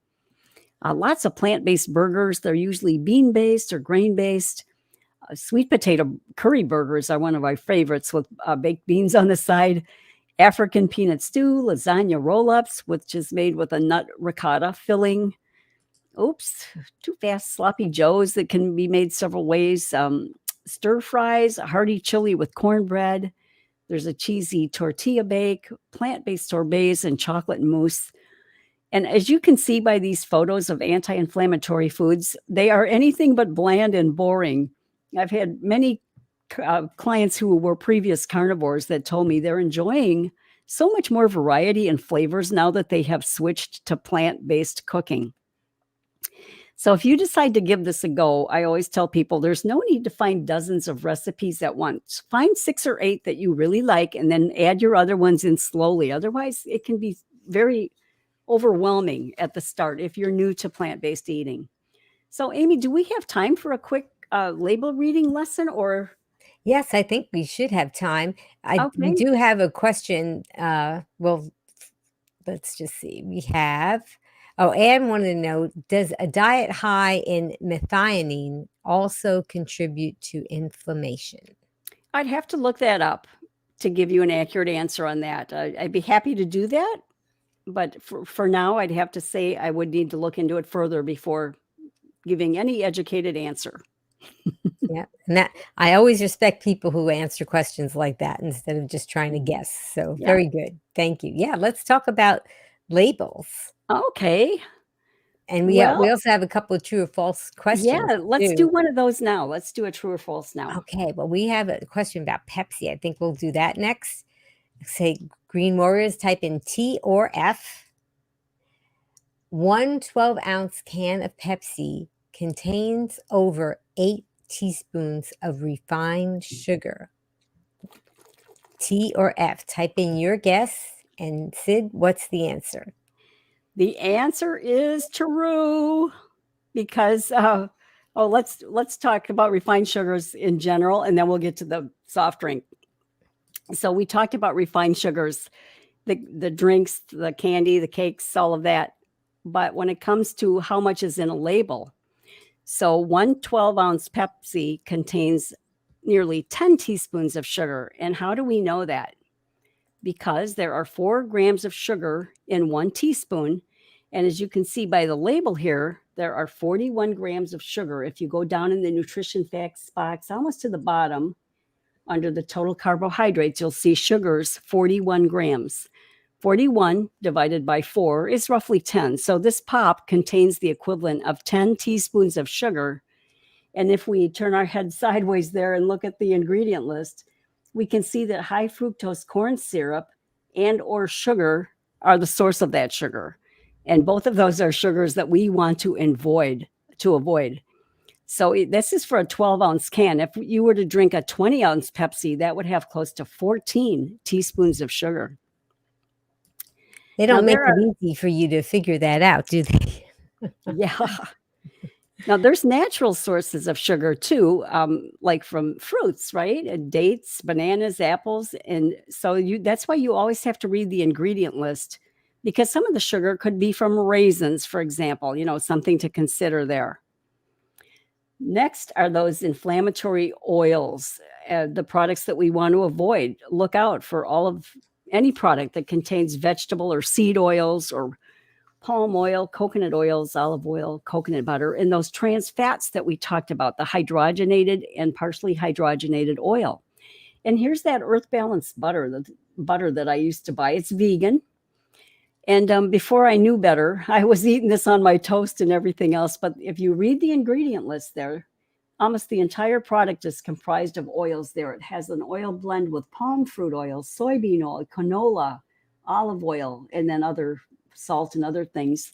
lots of plant-based burgers. They're usually bean-based or grain-based. Sweet potato curry burgers are one of my favorites with baked beans on the side. African peanut stew, lasagna roll-ups, which is made with a nut ricotta filling. Oops, too fast. Sloppy joes that can be made several ways. Stir fries, a hearty chili with cornbread. There's a cheesy tortilla bake, plant-based sorbets, and chocolate mousse. And as you can see by these photos of anti-inflammatory foods, they are anything but bland and boring. I've had many clients who were previous carnivores that told me they're enjoying so much more variety and flavors now that they have switched to plant-based cooking. So if you decide to give this a go, I always tell people there's no need to find dozens of recipes at once. Find 6 or 8 that you really like and then add your other ones in slowly. Otherwise, it can be very overwhelming at the start if you're new to plant-based eating. So Amy, do we have time for a quick label reading lesson or? Yes, I think we should have time. We Okay. do have a question. Well, let's just see. We have, Anne wanted to know, does a diet high in methionine also contribute to inflammation? I'd have to look that up to give you an accurate answer on that. I'd be happy to do that. But for now, I'd have to say I would need to look into it further before giving any educated answer. Yeah, and that I always respect people who answer questions like that instead of just trying to guess. So Yeah. very good. Thank you. Yeah, let's talk about labels. Okay. And we Well, also have a couple of true or false yeah, questions let's do too. one of those now. Let's do a true or false now. Okay, well, we have a question about Pepsi. I think we'll do that next. Say, Green Warriors, type in T or F. 1 12-ounce can of Pepsi contains over 8 teaspoons of refined sugar. T or F? Type in your guess. And Cyd, what's the answer? The answer is true because let's talk about refined sugars in general, and then we'll get to the soft drink. So we talked about refined sugars, the drinks, the candy, the cakes, all of that. But when it comes to how much is in a label, so 1 12-ounce Pepsi contains nearly 10 teaspoons of sugar. And how do we know that? Because there are 4 grams of sugar in 1 teaspoon. And as you can see by the label here, there are 41 grams of sugar. If you go down in the nutrition facts box, almost to the bottom, under the total carbohydrates, you'll see sugars, 41 grams. 41 divided by 4 is roughly 10. So this pop contains the equivalent of 10 teaspoons of sugar. And if we turn our head sideways there and look at the ingredient list, we can see that high fructose corn syrup and or sugar are the source of that sugar. And both of those are sugars that we want to avoid. So this is for a 12-ounce can. If you were to drink a 20-ounce Pepsi, that would have close to 14 teaspoons of sugar. They don't make it easy for you to figure that out, do they? Yeah. Now, there's natural sources of sugar too, like from fruits, right? And dates, bananas, apples. And so that's why you always have to read the ingredient list, because some of the sugar could be from raisins, for example, something to consider there. Next are those inflammatory oils, the products that we want to avoid. Look out for any product that contains vegetable or seed oils or palm oil, coconut oils, olive oil, coconut butter, and those trans fats that we talked about, the hydrogenated and partially hydrogenated oil. And here's that Earth Balance butter, the butter that I used to buy. It's vegan. And before I knew better, I was eating this on my toast and everything else. But if you read the ingredient list there, almost the entire product is comprised of oils there. It has an oil blend with palm fruit oil, soybean oil, canola, olive oil, and then other salt and other things.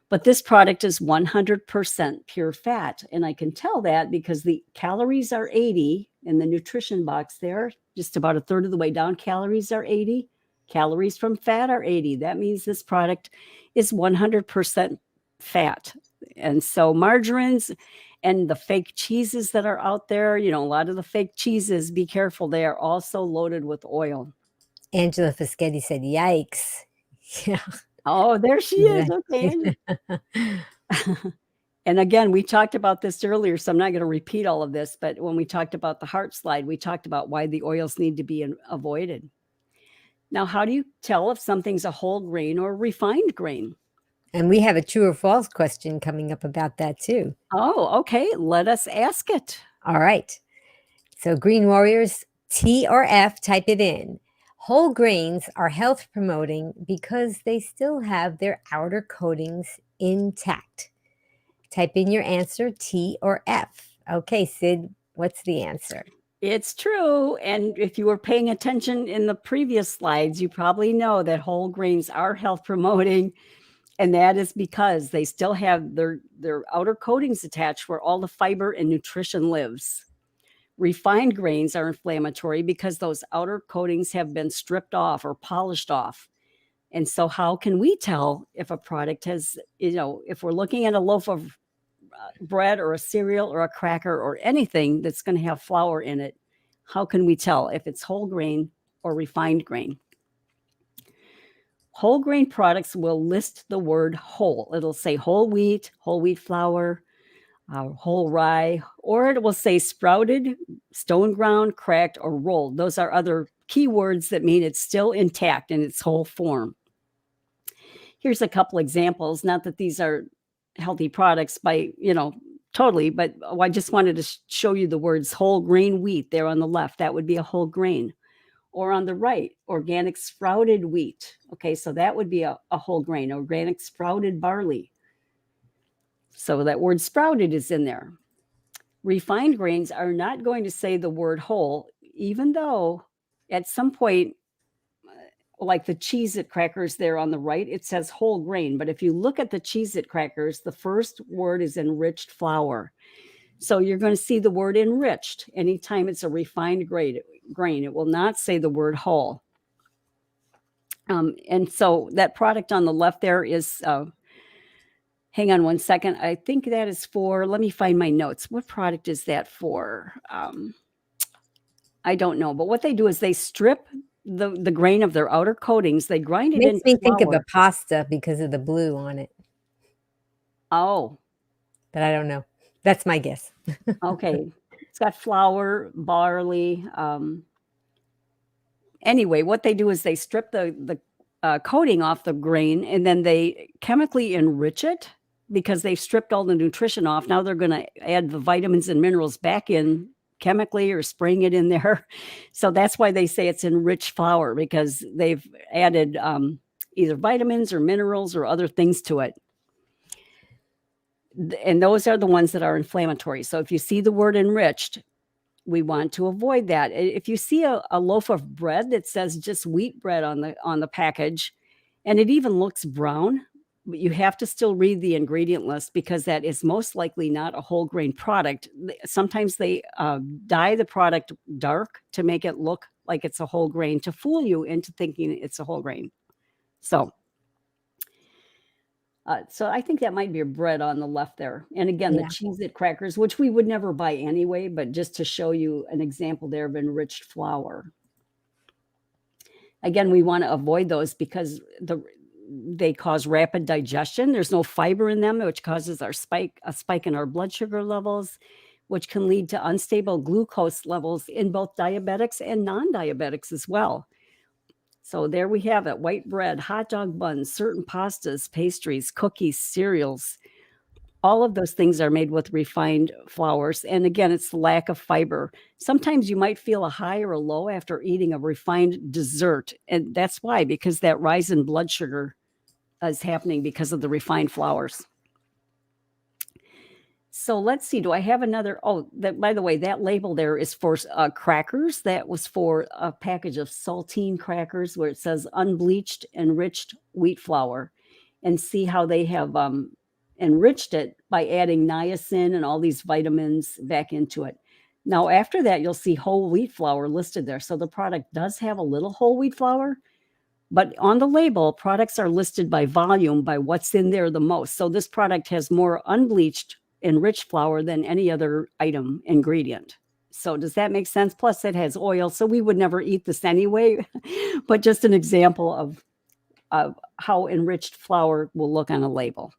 But this product is 100% pure fat. And I can tell that because the calories are 80 in the nutrition box there, just about a third of the way down. Calories are 80. Calories from fat are 80. That means this product is 100% fat. And so margarines and the fake cheeses that are out there, a lot of the fake cheeses, be careful, they are also loaded with oil. Angela Fischetti said, yikes. Yeah. Oh, there she is. Okay. And again, we talked about this earlier, so I'm not going to repeat all of this. But when we talked about the heart slide, we talked about why the oils need to be avoided. Now, how do you tell if something's a whole grain or refined grain? And we have a true or false question coming up about that too. Oh, okay. Let us ask it. All right. So Green Warriors, T or F, type it in. Whole grains are health promoting because they still have their outer coatings intact. Type in your answer, T or F. Okay, Cyd, what's the answer? It's true. And if you were paying attention in the previous slides, you probably know that whole grains are health promoting. And that is because they still have their outer coatings attached where all the fiber and nutrition lives. Refined grains are inflammatory because those outer coatings have been stripped off or polished off. And so how can we tell if a product has, if we're looking at a loaf of bread or a cereal or a cracker or anything that's going to have flour in it, how can we tell if it's whole grain or refined grain? Whole grain products will list the word whole. It'll say whole wheat flour, whole rye, or it will say sprouted, stone ground, cracked, or rolled. Those are other keywords that mean it's still intact in its whole form. Here's a couple examples. Not that these are healthy products by, totally, but I just wanted to show you the words whole grain wheat there on the left. That would be a whole grain. Or on the right, organic sprouted wheat. Okay, so that would be a whole grain, organic sprouted barley. So that word sprouted is in there. Refined grains are not going to say the word whole, even though at some point, like the Cyd crackers there on the right, it says whole grain. But if you look at the Cyd crackers, the first word is enriched flour. So you're going to see the word enriched anytime it's a refined grain. It will not say the word whole. And so that product on the left there is, hang on one second. I think that is for, let me find my notes. What product is that for? I don't know. But what they do is they strip the grain of their outer coatings. They grind it Makes into me think of flour. a pasta because of the blue on it, Oh, but I don't know. That's my guess. okay. It's got flour, barley. Anyway, what they do is they strip the coating off the grain, and then they chemically enrich it because they've stripped all the nutrition off. Now they're going to add the vitamins and minerals back in chemically or spraying it in there. So that's why they say it's enriched flour, because they've added either vitamins or minerals or other things to it. And those are the ones that are inflammatory. So if you see the word enriched, we want to avoid that. If you see a loaf of bread that says just wheat bread on the package, and it even looks brown, but you have to still read the ingredient list, because that is most likely not a whole grain product. Sometimes they dye the product dark to make it look like it's a whole grain, to fool you into thinking it's a whole grain. So I think that might be a bread on the left there. And again, Yeah. the Cheez-It crackers, which we would never buy anyway, but just to show you an example there of enriched flour. Again, we want to avoid those because they cause rapid digestion. There's no fiber in them, which causes a spike in our blood sugar levels, which can lead to unstable glucose levels in both diabetics and non-diabetics as well. So there we have it: white bread, hot dog buns, certain pastas, pastries, cookies, cereals. All of those things are made with refined flours. And again, it's the lack of fiber. Sometimes you might feel a high or a low after eating a refined dessert. And that's why, because that rise in blood sugar is happening because of the refined flours. So let's see. Do I have another? Oh, by the way, that label there is for crackers. That was for a package of saltine crackers where it says unbleached enriched wheat flour. And see how they have enriched it by adding niacin and all these vitamins back into it. Now, after that, you'll see whole wheat flour listed there. So the product does have a little whole wheat flour. But on the label, products are listed by volume, by what's in there the most. So this product has more unbleached enriched flour than any other item ingredient. So does that make sense? Plus it has oil. So we would never eat this anyway, but just an example of how enriched flour will look on a label.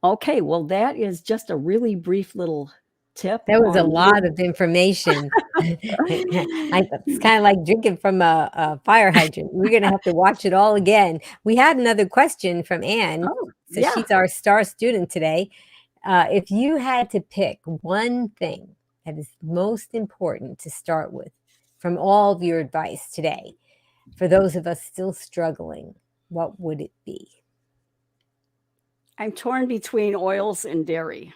Okay, well, that is just a really brief little tip. That was a lot of information. It's kind of like drinking from a fire hydrant. We're going to have to watch it all again. We had another question from Anne. Oh, So yeah. she's our star student today. If you had to pick one thing that is most important to start with from all of your advice today, for those of us still struggling, what would it be? I'm torn between oils and dairy.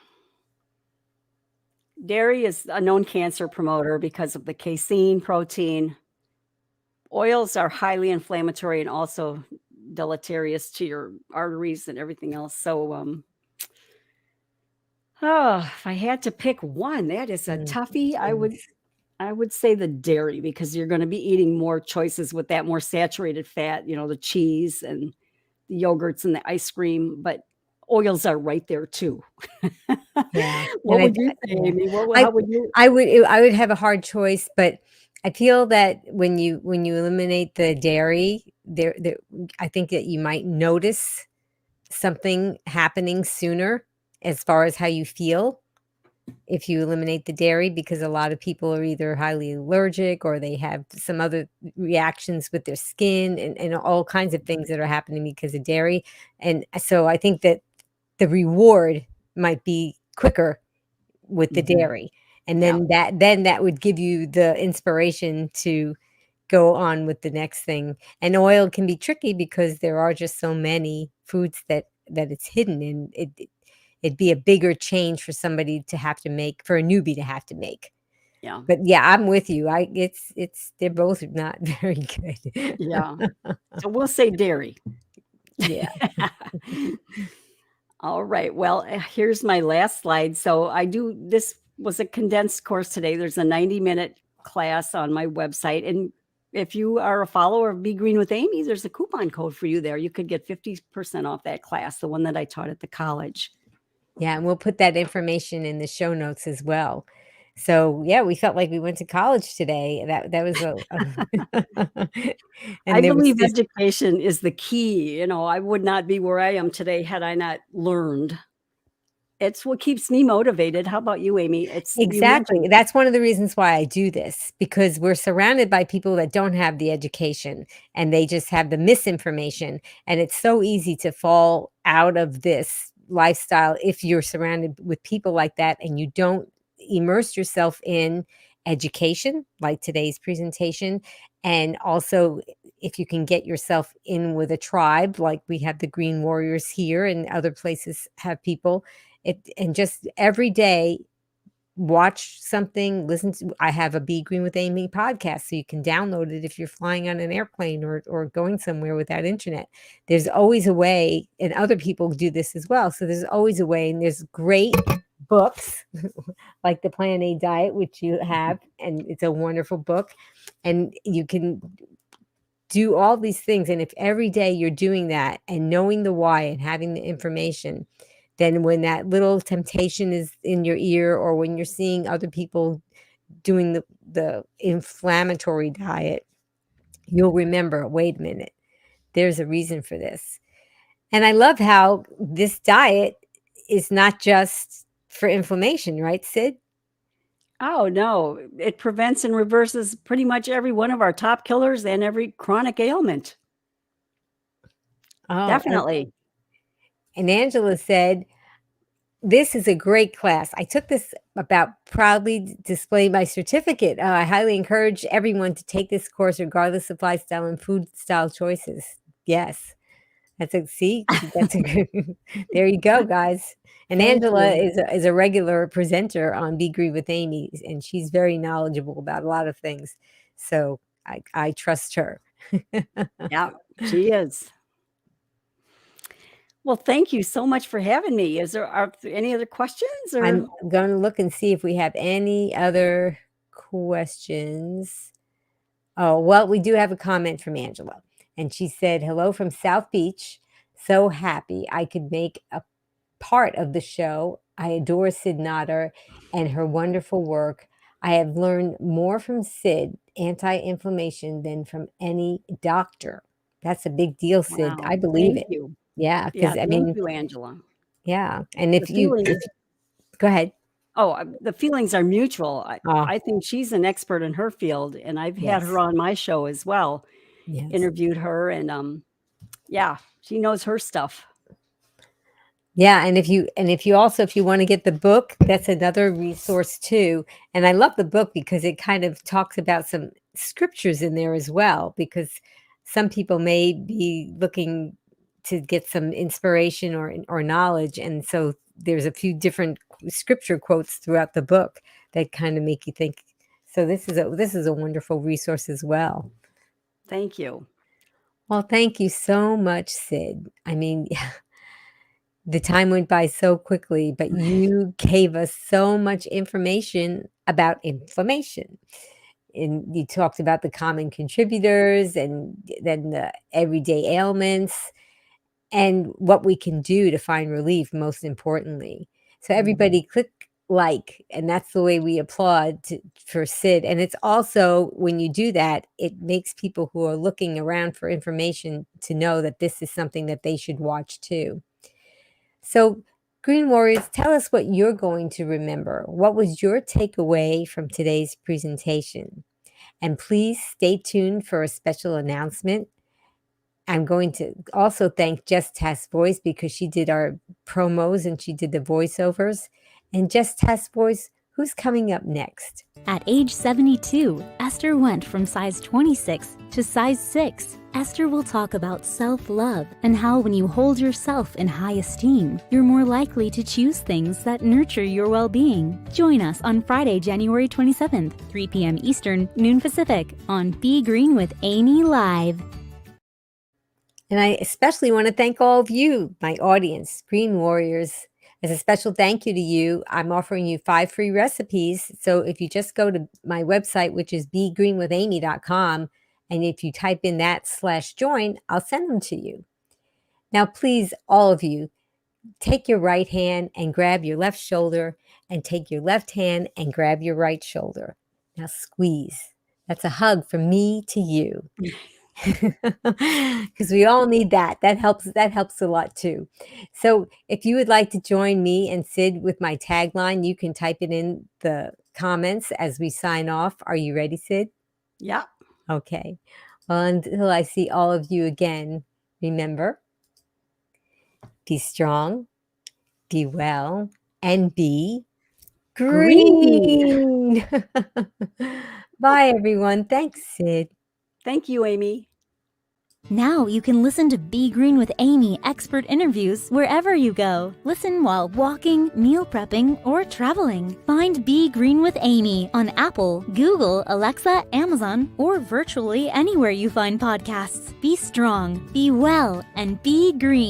Dairy is a known cancer promoter because of the casein protein. Oils are highly inflammatory and also deleterious to your arteries and everything else. So, if I had to pick one, that is a toughie. I would say the dairy, because you're going to be eating more choices with that more saturated fat, the cheese and the yogurts and the ice cream, but oils are right there too. Yeah. What would you say, Amy? How would you? I would have a hard choice, but I feel that when you eliminate the dairy, there I think that you might notice something happening sooner as far as how you feel if you eliminate the dairy, because a lot of people are either highly allergic or they have some other reactions with their skin and all kinds of things that are happening because of dairy. And so I think that the reward might be quicker with the dairy. And then that would give you the inspiration to go on with the next thing. And oil can be tricky because there are just so many foods that that it's hidden, and it'd be a bigger change for somebody to have to make, for a newbie to have to make. Yeah. But yeah, I'm with you. It's they're both not very good. Yeah. So we'll say dairy. Yeah. All right. Well, here's my last slide. So this was a condensed course today. There's a 90-minute class on my website. And if you are a follower of Be Green with Amy, there's a coupon code for you there. You could get 50% off that class, the one that I taught at the college. Yeah, and we'll put that information in the show notes as well. So, yeah, we felt like we went to college today. That was I and there was believe just education is the key. I would not be where I am today had I not learned. It's what keeps me motivated. How about you, Amy? You exactly. mentioned. That's one of the reasons why I do this, because we're surrounded by people that don't have the education and they just have the misinformation. And it's so easy to fall out of this lifestyle if you're surrounded with people like that and you don't immerse yourself in education, like today's presentation. And also, if you can get yourself in with a tribe, like we have the Green Warriors here and other places have people, and just every day watch something, listen to, I have a Be Green with Amy podcast, so you can download it if you're flying on an airplane or going somewhere without internet. There's always a way, and other people do this as well. So there's always a way, and there's great books like the Plan A Diet, which you have, and it's a wonderful book, and you can do all these things. And if every day you're doing that and knowing the why and having the information, then when that little temptation is in your ear, or when you're seeing other people doing the inflammatory diet, you'll remember, wait a minute, there's a reason for this. And I love how this diet is not just for inflammation, right, Cyd? Oh, no. It prevents and reverses pretty much every one of our top killers and every chronic ailment. Oh, Definitely. and Angela said, this is a great class. I took this about proudly display my certificate. I highly encourage everyone to take this course regardless of lifestyle and food style choices. Yes. That's a good, there you go, guys. And Thank Angela you. is a regular presenter on Be Green with Amy, and she's very knowledgeable about a lot of things. So I trust her. Yeah, she is. Well, thank you so much for having me. Are there any other questions or? I'm going to look and see if we have any other questions. Oh, well, we do have a comment from Angela. And she said, hello from South Beach. So happy I could make a part of the show. I adore Cyd Notter and her wonderful work. I have learned more from Cyd anti-inflammation than from any doctor. That's a big deal, Cyd. I Wow, believe thank it. you. Yeah, Yeah, because I thank mean, you, Angela. yeah. And The feelings go ahead. the feelings are mutual. Oh, I think she's an expert in her field, and I've had yes. her on my show as well, Yes. interviewed her, and, yeah, she knows her stuff. Yeah, and if you want to get the book, that's another resource too. And I love the book because it kind of talks about some scriptures in there as well, because some people may be looking to get some inspiration or knowledge, and so there's a few different scripture quotes throughout the book that kind of make you think. So this is a wonderful resource as well. Thank you. Well, thank you so much, Cyd. I mean, the time went by so quickly, but you gave us so much information about inflammation. And you talked about the common contributors and then the everyday ailments and what we can do to find relief, most importantly. So everybody click like, and that's the way we applaud for Cyd. And it's also, when you do that, it makes people who are looking around for information to know that this is something that they should watch too. So, Green Warriors, tell us what you're going to remember. What was your takeaway from today's presentation? And please stay tuned for a special announcement. I'm going to also thank Just Task Voice because she did our promos and she did the voiceovers. And Just Task Voice, Who's coming up next? At age 72, Esther went from size 26 to size 6. Esther will talk about self-love and how when you hold yourself in high esteem, you're more likely to choose things that nurture your well-being. Join us on Friday, January 27th, 3 p.m. Eastern, noon Pacific, on Be Green with Amy Live. And I especially want to thank all of you, my audience, Green Warriors. As a special thank you to you, I'm offering you 5 free recipes. So if you just go to my website, which is begreenwithamy.com, and if you type in that/join, I'll send them to you. Now, please, all of you, take your right hand and grab your left shoulder, and take your left hand and grab your right shoulder. Now squeeze. That's a hug from me to you. Because we all need that. That helps a lot too. So if you would like to join me and Cyd with my tagline, you can type it in the comments as we sign off. Are you ready, Cyd? Yeah. Okay. Well, until I see all of you again, remember, be strong, be well, and be green. Bye, everyone. Thanks, Cyd. Thank you, Amy. Now you can listen to Be Green with Amy expert interviews wherever you go. Listen while walking, meal prepping, or traveling. Find Be Green with Amy on Apple, Google, Alexa, Amazon, or virtually anywhere you find podcasts. Be strong, be well, and be green.